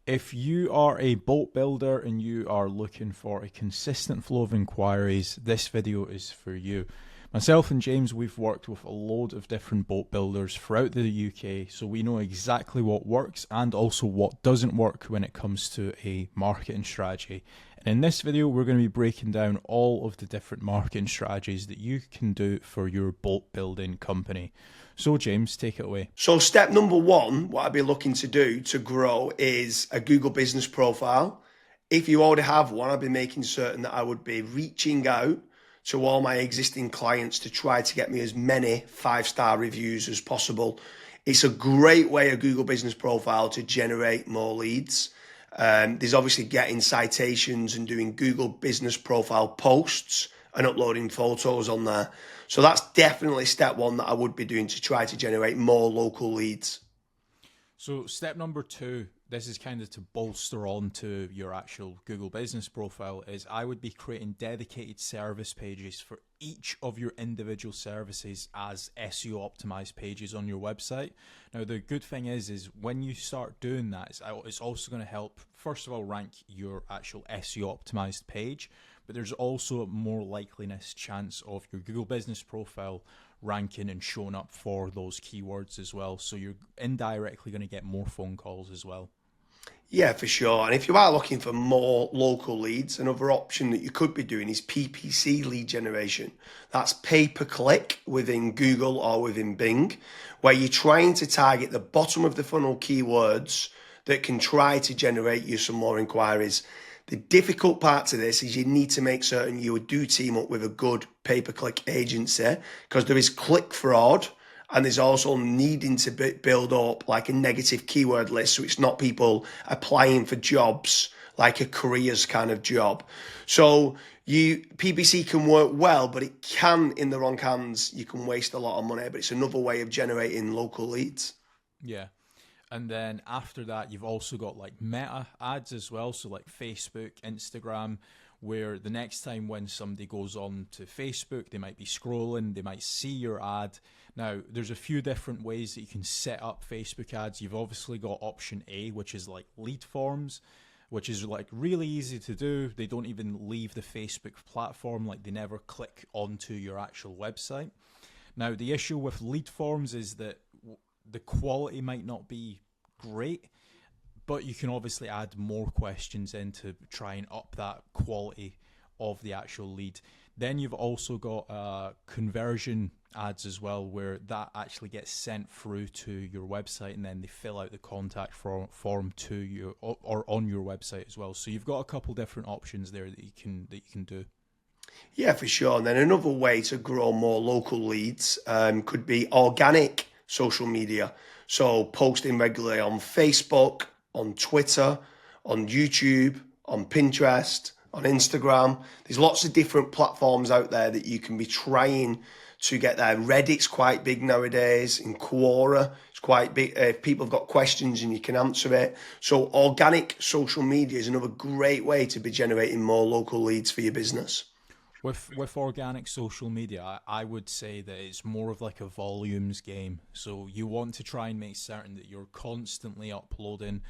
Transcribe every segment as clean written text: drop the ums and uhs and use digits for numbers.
If you are a boat builder and you are looking for a consistent flow of inquiries, this video is for you. Myself and James, we've worked with a load of different boat builders throughout the UK, so we know exactly what works and also what doesn't work when it comes to a marketing strategy. And in this video, we're going to be breaking down all of the different marketing strategies that you can do for your boat building company. So James, take it away. So step number one, what I'd be looking to do to grow is a Google business profile. If you already have one, I'd be making certain that I would be reaching out to all my existing clients to try to get me as many 5-star reviews as possible. It's a great way, a Google business profile, to generate more leads. There's obviously getting citations and doing Google business profile posts and uploading photos on there. So that's definitely step one that I would be doing to try to generate more local leads. So step number two, this is kind of to bolster on to your actual Google business profile, is I would be creating dedicated service pages for each of your individual services as SEO optimized pages on your website. Now, the good thing is when you start doing that, it's also going to help, first of all, rank your actual SEO optimized page, but there's also a more likeliness chance of your Google business profile ranking and showing up for those keywords as well. So you're indirectly going to get more phone calls as well. Yeah, for sure. And if you are looking for more local leads, another option that you could be doing is PPC lead generation. That's pay per click within Google or within Bing, where you're trying to target the bottom of the funnel keywords that can try to generate you some more inquiries. The difficult part to this is you need to make certain you do team up with a good pay-per-click agency, because there is click fraud and there's also needing to build up like a negative keyword list, so it's not people applying for jobs like a careers kind of job. So PPC can work well, but it can, in the wrong hands, you can waste a lot of money, but it's another way of generating local leads. Yeah. And then after that, you've also got like meta ads as well. So like Facebook, Instagram, where the next time when somebody goes on to Facebook, they might be scrolling, they might see your ad. Now, there's a few different ways that you can set up Facebook ads. You've obviously got option A, which is like lead forms, which is like really easy to do. They don't even leave the Facebook platform, like they never click onto your actual website. Now, the issue with lead forms is that the quality might not be great, but you can obviously add more questions in to try and up that quality of the actual lead. Then you've also got conversion ads as well, where that actually gets sent through to your website and then they fill out the contact form to you or on your website as well. So you've got a couple different options there that you can do. Yeah, for sure. And then another way to grow more local leads could be organic social media. So posting regularly on Facebook, on Twitter, on YouTube, on Pinterest, on Instagram. There's lots of different platforms out there that you can be trying to get there. Reddit's quite big nowadays. In Quora, it's quite big. If people have got questions and you can answer it. So organic social media is another great way to be generating more local leads for your business. With organic social media, I would say that it's more of like a volumes game. So you want to try and make certain that you're constantly uploading,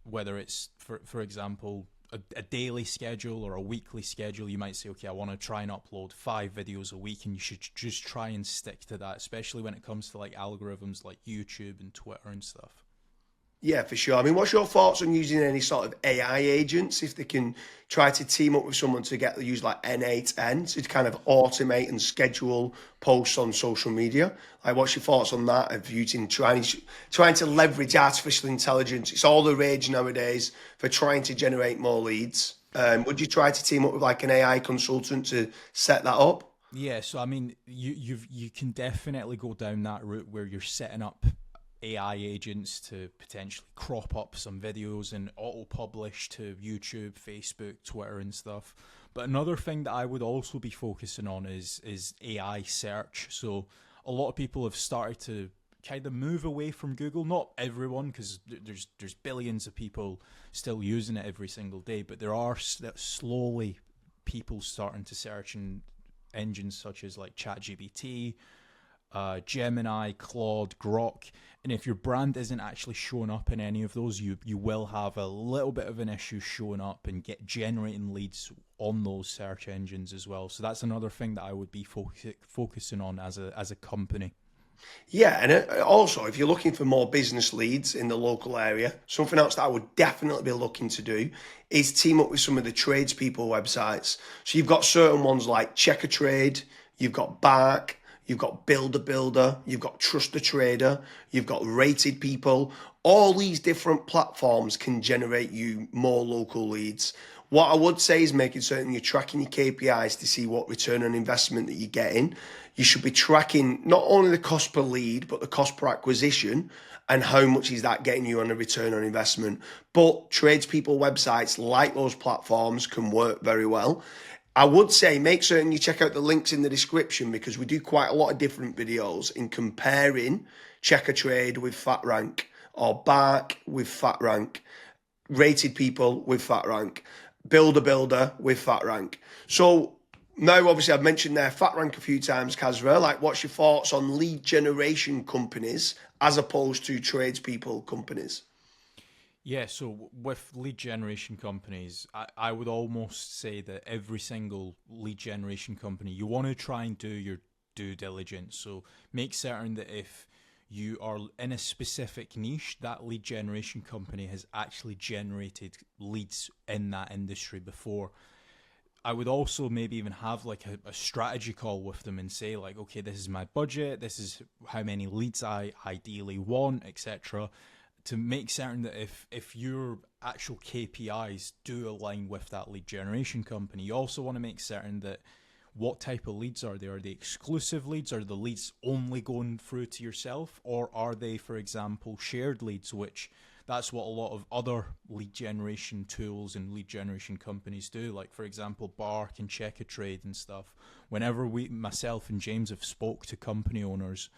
whether it's, for example, a daily schedule or a weekly schedule. You might say, okay, I want to try and upload 5 videos a week, and you should just try and stick to that, especially when it comes to like algorithms like YouTube and Twitter and stuff. Yeah, for sure. I mean, what's your thoughts on using any sort of AI agents, if they can try to team up with someone to use like N8N to kind of automate and schedule posts on social media? Like, what's your thoughts on that, of using trying to leverage artificial intelligence? It's all the rage nowadays for trying to generate more leads. Would you try to team up with like an AI consultant to set that up? Yeah, so I mean, you can definitely go down that route where you're setting up AI agents to potentially crop up some videos and auto-publish to YouTube, Facebook, Twitter and stuff. But another thing that I would also be focusing on is AI search. So a lot of people have started to kind of move away from Google. Not everyone, because there's billions of people still using it every single day, but there are slowly people starting to search in engines such as like ChatGPT, Gemini, Claude, Grok, And if your brand isn't actually showing up in any of those, you will have a little bit of an issue showing up and generating leads on those search engines as well. So that's another thing that I would be focusing on as a company. Yeah, and also if you're looking for more business leads in the local area, something else that I would definitely be looking to do is team up with some of the tradespeople websites. So you've got certain ones like Check a Trade, you've got Bark, you've got Builder Builder, you've got Trust a Trader, you've got Rated People. All these different platforms can generate you more local leads. What I would say is making certain you're tracking your KPIs to see what return on investment that you're getting. You should be tracking not only the cost per lead, but the cost per acquisition and how much is that getting you on a return on investment. But tradespeople websites like those platforms can work very well. I would say make certain you check out the links in the description because we do quite a lot of different videos in comparing Check a Trade with FatRank or Bark with FatRank, Rated People with FatRank, Builder Builder with FatRank. So now obviously I've mentioned there FatRank a few times, Kasra. Like what's your thoughts on lead generation companies as opposed to tradespeople companies? Yeah, so with lead generation companies, I would almost say that every single lead generation company, you want to try and do your due diligence. So make certain that if you are in a specific niche, that lead generation company has actually generated leads in that industry before. I would also maybe even have like a strategy call with them and say like, okay, this is my budget, this is how many leads I ideally want, etc. To make certain that if your actual KPIs do align with that lead generation company, you also want to make certain that what type of leads are they? Are they exclusive leads? Are the leads only going through to yourself? Or are they, for example, shared leads, which that's what a lot of other lead generation tools and lead generation companies do. Like, for example, Bark and Check a Trade and stuff. Whenever myself and James have spoke to company owners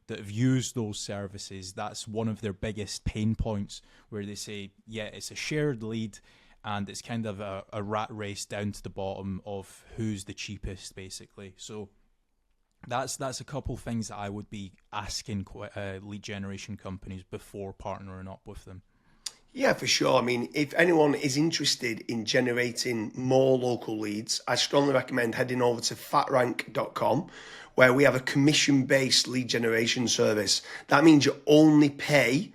that have used those services, that's one of their biggest pain points where they say, yeah, it's a shared lead and it's kind of a rat race down to the bottom of who's the cheapest, basically. So that's a couple things that I would be asking lead generation companies before partnering up with them. Yeah, for sure. I mean, if anyone is interested in generating more local leads, I strongly recommend heading over to fatrank.com, where we have a commission-based lead generation service. That means you only pay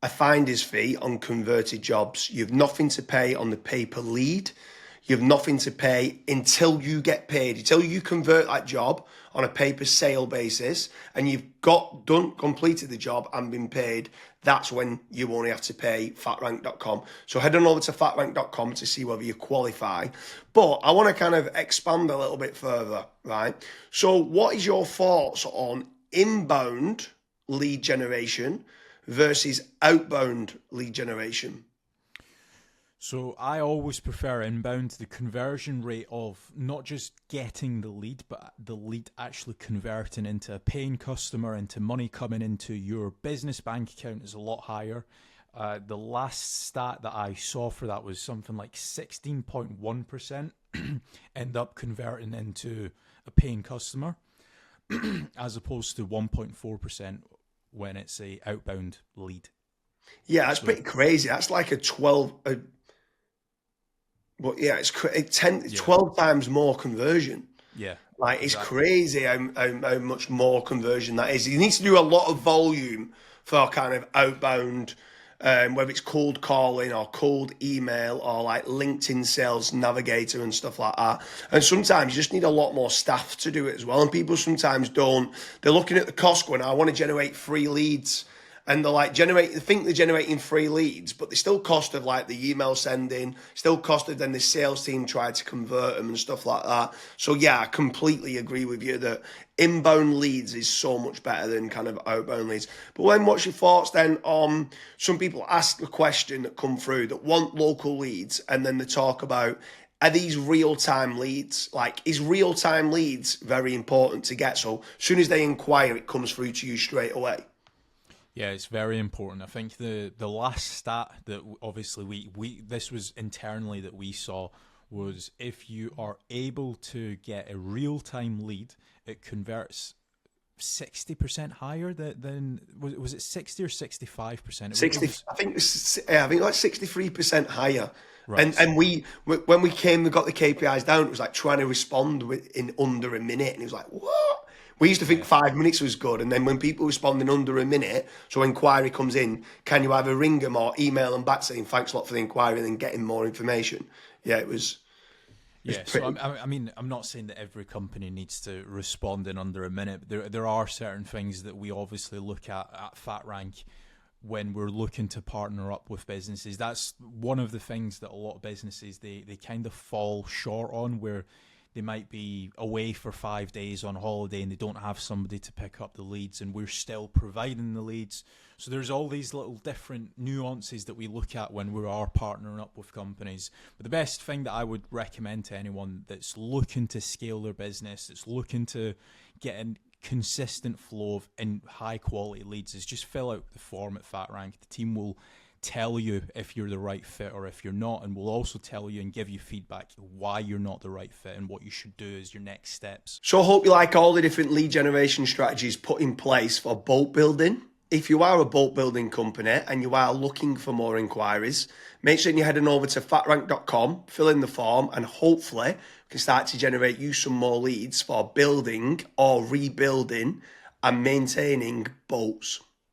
a finder's fee on converted jobs. You have nothing to pay on the pay per lead. You have nothing to pay until you get paid, until you convert that job on a pay per sale basis and you've completed the job and been paid. That's when you only have to pay fatrank.com. So head on over to fatrank.com to see whether you qualify. But I want to kind of expand a little bit further, right? So what is your thoughts on inbound lead generation versus outbound lead generation? So I always prefer inbound. The conversion rate of not just getting the lead, but the lead actually converting into a paying customer, into money coming into your business bank account is a lot higher. The last stat that I saw for that was something like 16.1% end up converting into a paying customer as opposed to 1.4% when it's a outbound lead. Yeah, that's So pretty crazy. That's like a 12, but yeah, it's yeah, 12 times more conversion. yeah, Like it's exactly. crazy how much more conversion that is. You need to do a lot of volume for kind of outbound, whether it's cold calling or cold email or like LinkedIn Sales Navigator and stuff like that. And sometimes you just need a lot more staff to do it as well. And people sometimes don't. They're looking at the cost going, I want to generate free leads. And they're like they think they're generating free leads, but they still cost of like the email sending, still cost of then the sales team tried to convert them and stuff like that. So yeah, I completely agree with you that inbound leads is so much better than kind of outbound leads. But when what's your thoughts then on some people ask the question that come through that want local leads and then they talk about are these real-time leads? Like, is real-time leads very important to get? So as soon as they inquire, it comes through to you straight away. Yeah, it's very important. I think the last stat that obviously we this was internally that we saw was if you are able to get a real time lead, it converts 60% higher than was it 60 or 65%? It 60, was I think like 63% higher. And right. when we came and got the KPIs down, it was like trying to respond in under a minute, and it was like, what? We used to think Yeah. 5 minutes was good, and then when people respond in under a minute, so inquiry comes in, can you either ring them or email them back saying thanks a lot for the inquiry, and then getting more information? Yeah, it was Yeah, so pretty. I mean, I'm not saying that every company needs to respond in under a minute. But there are certain things that we obviously look at FatRank when we're looking to partner up with businesses. That's one of the things that a lot of businesses they kind of fall short on, where they might be away for 5 days on holiday and they don't have somebody to pick up the leads, and we're still providing the leads. So there's all these little different nuances that we look at when we are partnering up with companies. But the best thing that I would recommend to anyone that's looking to scale their business, that's looking to get a consistent flow of in high quality leads, is just fill out the form at FatRank. The team will tell you if you're the right fit or if you're not, and we'll also tell you and give you feedback why you're not the right fit and what you should do as your next steps. So I hope you like all the different lead generation strategies put in place for boat building. If you are a boat building company and you are looking for more inquiries, make sure you're heading over to fatrank.com, fill in the form, and hopefully we can start to generate you some more leads for building or rebuilding and maintaining boats.